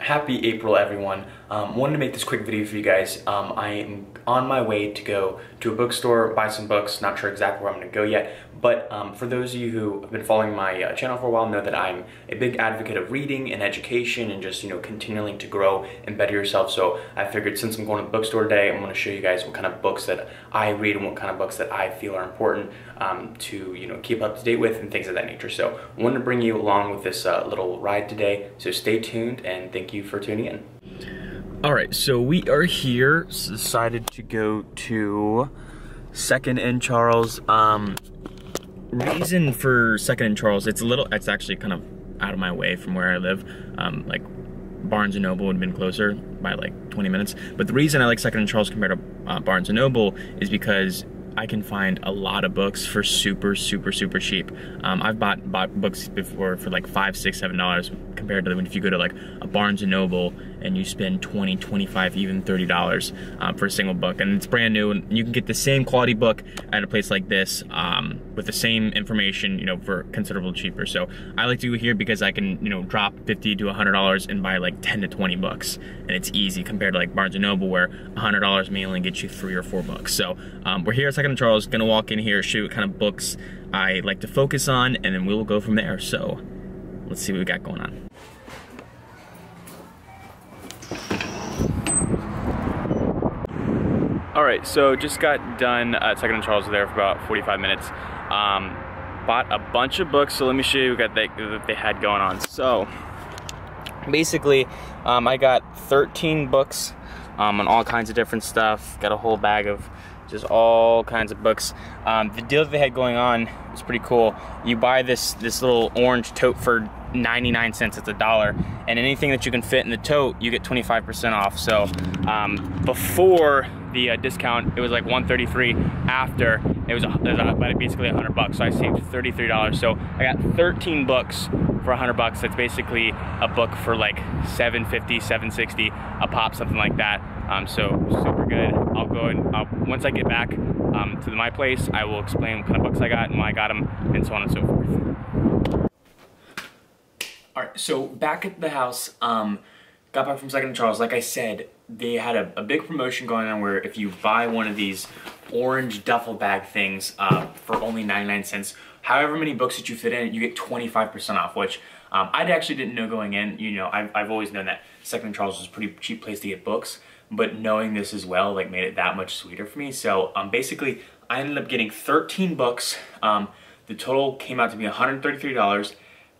Happy April, everyone. Wanted to make this quick video for you guys. I am on my way to go to a bookstore, buy some books. Not sure exactly where I'm going to go yet, but for those of you who have been following my channel for a while know that I'm a big advocate of reading and education and just, continuing to grow and better yourself. So I figured since I'm going to the bookstore today, I'm going to show you guys what kind of books that I read and what kind of books that I feel are important to, keep up to date with and things of that nature. So I wanted to bring you along with this little ride today. So stay tuned and thank you for tuning in. All right, so we are here, decided to go to 2nd and Charles. Reason for 2nd and Charles, it's actually kind of out of my way from where I live. Like Barnes & Noble would have been closer by like 20 minutes. But the reason I like 2nd and Charles compared to Barnes & Noble is because I can find a lot of books for super cheap. I've bought books before for like $5, $6, $7 compared to if you go to like a Barnes & Noble and you spend $20, $25, even $30 for a single book, and it's brand new, and you can get the same quality book at a place like this with the same information, for considerably cheaper. So I like to go here because I can, drop $50 to $100 and buy like 10 to 20 books, and it's easy compared to like Barnes & Noble where $100 may only get you 3 or 4 books. So we're here at 2nd and Charles, gonna walk in here, show you what kind of books I like to focus on, and then we'll go from there. So let's see what we got going on. All right, so just got done at 2nd and Charles there for about 45 minutes. Bought a bunch of books, so let me show you what they had going on. So basically, I got 13 books on all kinds of different stuff. Got a whole bag of just all kinds of books. The deal that they had going on was pretty cool. You buy this little orange tote for 99 cents, it's $1, and anything that you can fit in the tote, you get 25% off. So before the discount, it was like $133. After, it was basically $100. So I saved $33. So I got 13 books for $100. That's basically a book for like $7.50, $7.60 a pop, something like that. So super good. I'll go and once I get back to my place, I will explain what kind of books I got and why I got them, and so on and so forth. All right, so back at the house, got back from 2nd and Charles. Like I said, they had a big promotion going on where if you buy one of these orange duffel bag things for only 99 cents, however many books that you fit in, you get 25% off, which I actually didn't know going in. I've always known that 2nd and Charles was a pretty cheap place to get books, but knowing this as well, like, made it that much sweeter for me. So basically, I ended up getting 13 books. The total came out to be $133.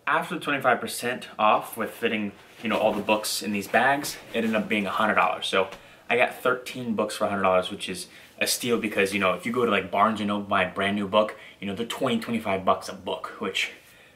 After the 25% off with fitting, all the books in these bags, it ended up being $100. So I got 13 books for $100, which is a steal because, if you go to like Barnes & Noble, buy a brand new book, they're $20, $25 a book, which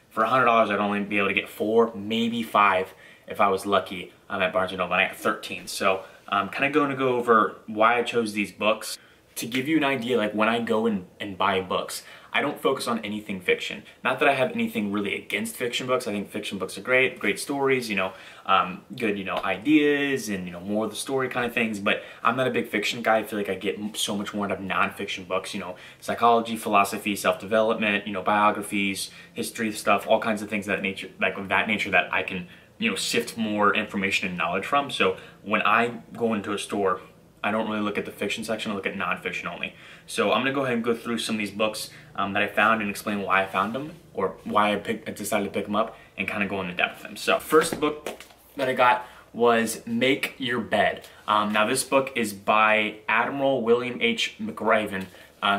for $100, I'd only be able to get 4, maybe 5 if I was lucky at Barnes & Noble, and I got 13. So I'm kind of going to go over why I chose these books. To give you an idea, like when I go and buy books, I don't focus on anything fiction. Not that I have anything really against fiction books. I think fiction books are great stories, good, ideas and, more of the story kind of things, but I'm not a big fiction guy. I feel like I get so much more out of non-fiction books, psychology, philosophy, self-development, biographies, history stuff, all kinds of things of that nature that I can, sift more information and knowledge from. So when I go into a store, I don't really look at the fiction section, I look at non-fiction only. So I'm gonna go ahead and go through some of these books that I found and explain why I found them or why I decided to pick them up and kind of go into depth with them. So first book that I got was Make Your Bed. Now this book is by Admiral William H. McRaven.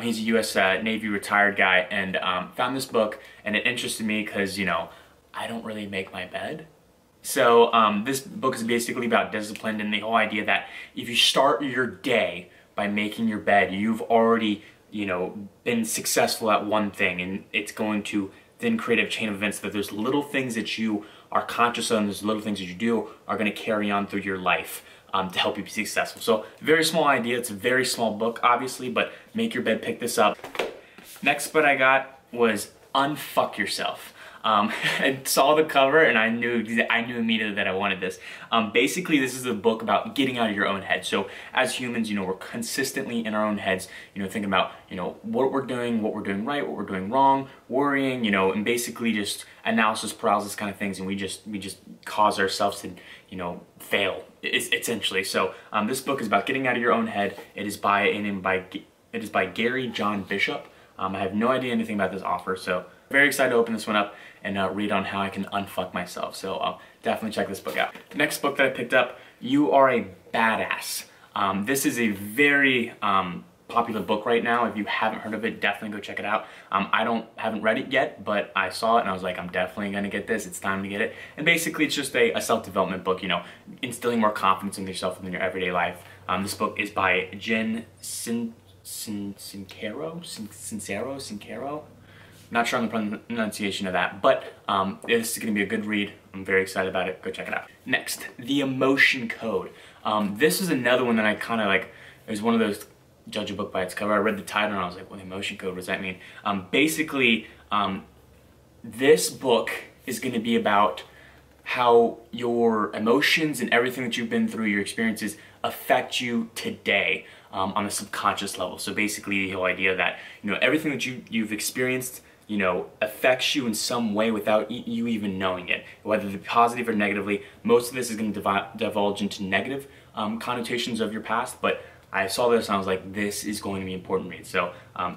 He's a U.S. Navy retired guy, and found this book, and it interested me because, I don't really make my bed. So this book is basically about discipline and the whole idea that if you start your day by making your bed, you've already, been successful at one thing, and it's going to then create a chain of events that there's little things that you are conscious of and there's little things that you do are going to carry on through your life to help you be successful. So very small idea. It's a very small book, obviously, but Make Your Bed, pick this up. Next book I got was Unfuck Yourself. and saw the cover, and I knew immediately that I wanted this. Basically, this is a book about getting out of your own head. So as humans, you know, we're consistently in our own heads, you know, thinking about, you know, what we're doing right, what we're doing wrong, worrying, you know, and basically just analysis paralysis kind of things, and we just cause ourselves to, you know, fail essentially. So this book is about getting out of your own head. It is by Gary John Bishop. I have no idea anything about this author, so very excited to open this one up and read on how I can unfuck myself. So I'll definitely check this book out. Next book that I picked up, You Are a Badass. This is a very popular book right now. If you haven't heard of it, definitely go check it out. I haven't read it yet, but I saw it and I was like, I'm definitely gonna get this. It's time to get it. And basically, it's just a self-development book. You know, instilling more confidence in yourself in your everyday life. This book is by Jen Sincero. Not sure on the pronunciation of that, but this is going to be a good read. I'm very excited about it. Go check it out. Next, The Emotion Code. This is another one that I kind of like. It was one of those judge a book by its cover. I read the title and I was like, well, the emotion code, what does that mean? Basically, this book is going to be about how your emotions and everything that you've been through, your experiences, affect you today on a subconscious level. So basically, the whole idea that, you know, everything that you've experienced, you know, affects you in some way without you even knowing it, whether they're positive or negatively. Most of this is going to divulge into negative connotations of your past, but I saw this and I was like, this is going to be important read. So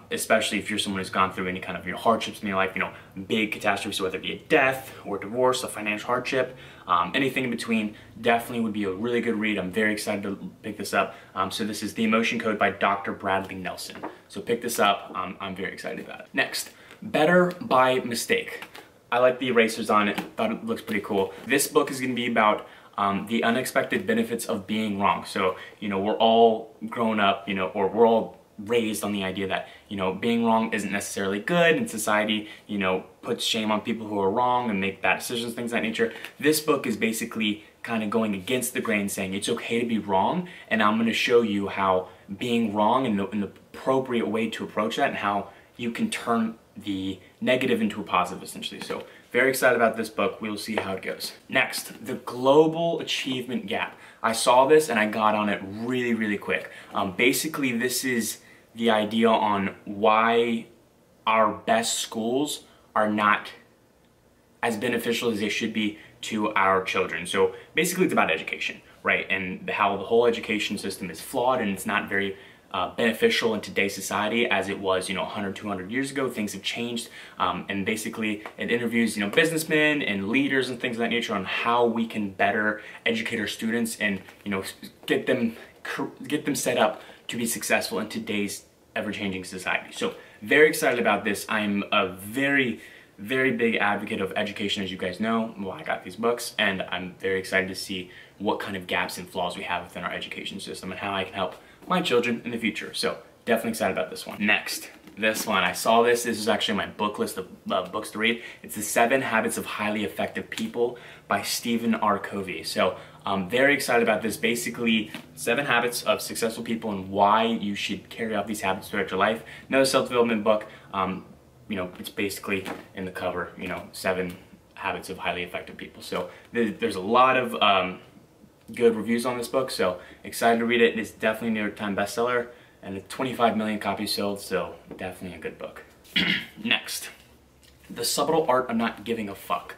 especially if you're someone who's gone through any kind of, you know, hardships in your life, you know, big catastrophes, whether it be a death or divorce, a financial hardship, anything in between, definitely would be a really good read. I'm very excited to pick this up. So this is The Emotion Code by Dr. Bradley Nelson. So pick this up. I'm very excited about it. Next, Better by Mistake. I like the erasers on it. Thought it looks pretty cool. This book is going to be about the unexpected benefits of being wrong. So, you know, we're all grown up, you know, or we're all raised on the idea that, you know, being wrong isn't necessarily good, and society, you know, puts shame on people who are wrong and make bad decisions, things of that nature. This book is basically kind of going against the grain, saying it's okay to be wrong, and I'm going to show you how being wrong and the appropriate way to approach that, and how you can turn the negative into a positive, essentially. So very excited about this book. We'll see how it goes. Next, The Global Achievement Gap. I saw this and I got on it really, really quick. Basically, this is the idea on why our best schools are not as beneficial as they should be to our children. So basically, it's about education, right? And how the whole education system is flawed, and it's not very beneficial in today's society as it was, you know, 100, 200 years ago. Things have changed, and basically it interviews, you know, businessmen and leaders and things of that nature on how we can better educate our students and, you know, get them set up to be successful in today's ever-changing society. So very excited about this. I'm a very, very big advocate of education, as you guys know. Well, I got these books, and I'm very excited to see what kind of gaps and flaws we have within our education system and how I can help my children in the future. So definitely excited about this one. Next, this one, I saw this. This is actually my book list of books to read. It's The 7 Habits of Highly Effective People by Stephen R. Covey. So I'm very excited about this. Basically, 7 habits of successful people and why you should carry out these habits throughout your life. Another self-development book. You know, it's basically in the cover, you know, 7 habits of highly effective people. So there's a lot of good reviews on this book, so excited to read it. It's definitely a New York Times bestseller, and it's 25 million copies sold, so definitely a good book. Next, The Subtle Art of Not Giving a Fuck.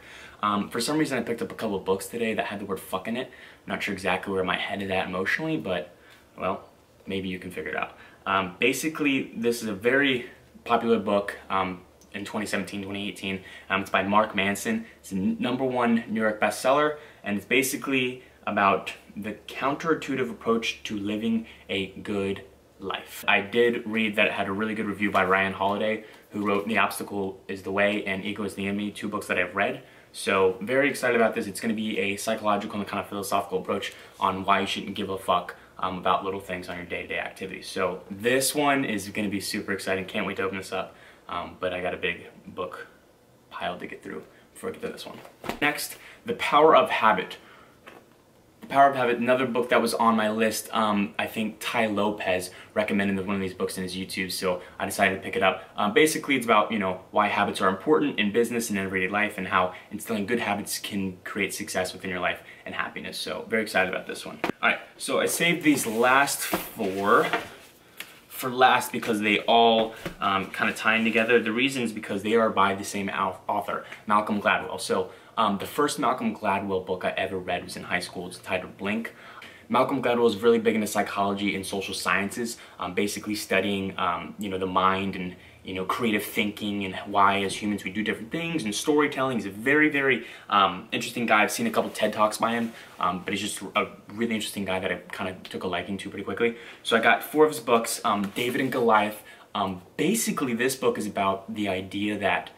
For some reason, I picked up a couple of books today that had the word fuck in it. I'm not sure exactly where my head is at emotionally, but, well, maybe you can figure it out. Basically, this is a very popular book in 2017, 2018. It's by Mark Manson. It's a #1 New York bestseller, and it's basically about the counterintuitive approach to living a good life. I did read that it had a really good review by Ryan Holiday, who wrote The Obstacle is the Way and Ego is the Enemy, 2 books that I've read. So very excited about this. It's going to be a psychological and kind of philosophical approach on why you shouldn't give a fuck about little things on your day-to-day activities. So this one is going to be super exciting. Can't wait to open this up. But I got a big book pile to get through before I get to this one. Next, The Power of Habit Power of Habit, another book that was on my list. I think Ty Lopez recommended one of these books in his YouTube, so I decided to pick it up. Basically, it's about, you know, why habits are important in business and everyday life, and how instilling good habits can create success within your life and happiness. So very excited about this one. All right, so I saved these last four for last because they all kind of tie in together. The reason is because they are by the same author, Malcolm Gladwell. So the first Malcolm Gladwell book I ever read was in high school. It's titled Blink. Malcolm Gladwell is really big into psychology and social sciences, basically studying you know, the mind and, you know, creative thinking and why as humans we do different things, and storytelling. He's a very, very interesting guy. I've seen a couple TED Talks by him, but he's just a really interesting guy that I kind of took a liking to pretty quickly. So I got 4 of his books, David and Goliath. Basically this book is about the idea that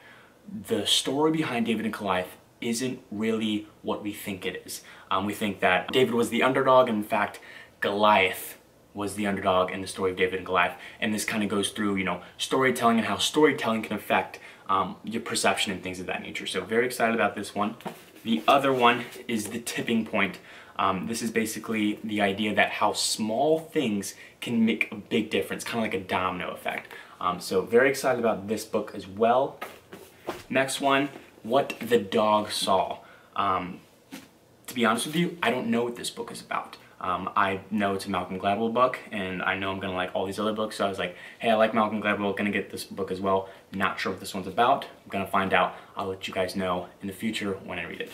the story behind David and Goliath isn't really what we think it is. We think that David was the underdog, and in fact Goliath was the underdog in the story of David and Goliath. And this kind of goes through, you know, storytelling and how storytelling can affect your perception and things of that nature. So very excited about this one. The other one is The Tipping Point. This is basically the idea that how small things can make a big difference, kind of like a domino effect. So very excited about this book as well. Next one, What the Dog Saw. To be honest with you, I don't know what this book is about. I know it's a Malcolm Gladwell book, and I know I'm gonna like all these other books, so I was like, hey, I like Malcolm Gladwell, gonna get this book as well. Not sure what this one's about. I'm gonna find out. I'll let you guys know in the future when I read it.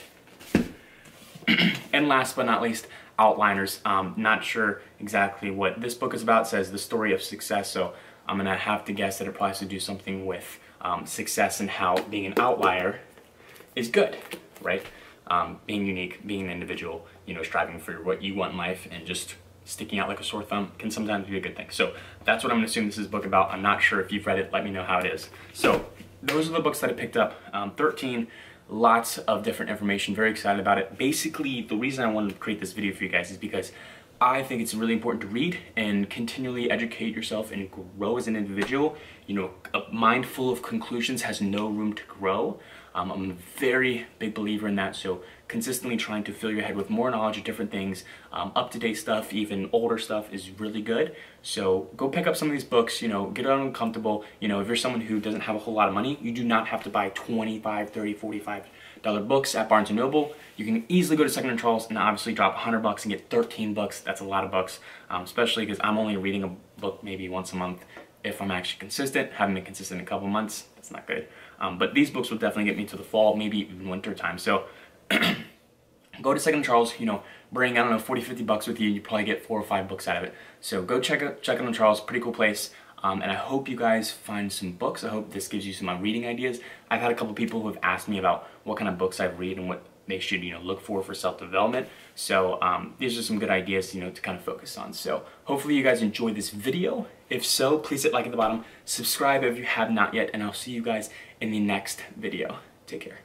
And last but not least, Outliners. Not sure exactly what this book is about. It says the story of success, so I'm gonna have to guess that it probably has to do something with success and how being an outlier is good, right? Being unique, being an individual, you know, striving for what you want in life, and just sticking out like a sore thumb can sometimes be a good thing. So that's what I'm gonna assume this is a book about. I'm not sure if you've read it, let me know how it is. So those are the books that I picked up, 13, lots of different information, very excited about it. Basically, the reason I wanted to create this video for you guys is because I think it's really important to read and continually educate yourself and grow as an individual. You know, a mind full of conclusions has no room to grow. I'm a very big believer in that, so consistently trying to fill your head with more knowledge of different things, up-to-date stuff, even older stuff is really good. So go pick up some of these books, you know, get uncomfortable. You know, if you're someone who doesn't have a whole lot of money, you do not have to buy $25, $30, $45 books at Barnes & Noble. You can easily go to Second and Charles and obviously drop $100 and get 13 books. That's a lot of books, especially because I'm only reading a book maybe once a month. If I'm actually consistent, haven't been consistent in a couple months, that's not good. But these books will definitely get me to the fall, maybe even winter time. So go to Second Charles, you know, bring, I don't know, 40, 50 bucks with you, you probably get 4 or 5 books out of it. So go check out Charles, pretty cool place. And I hope you guys find some books. I hope this gives you some reading ideas. I've had a couple people who have asked me about what kind of books I read and what they should, you know, look for self-development. So these are some good ideas, you know, to kind of focus on. So hopefully you guys enjoyed this video. If so, please hit like at the bottom, subscribe if you have not yet, and I'll see you guys in the next video. Take care.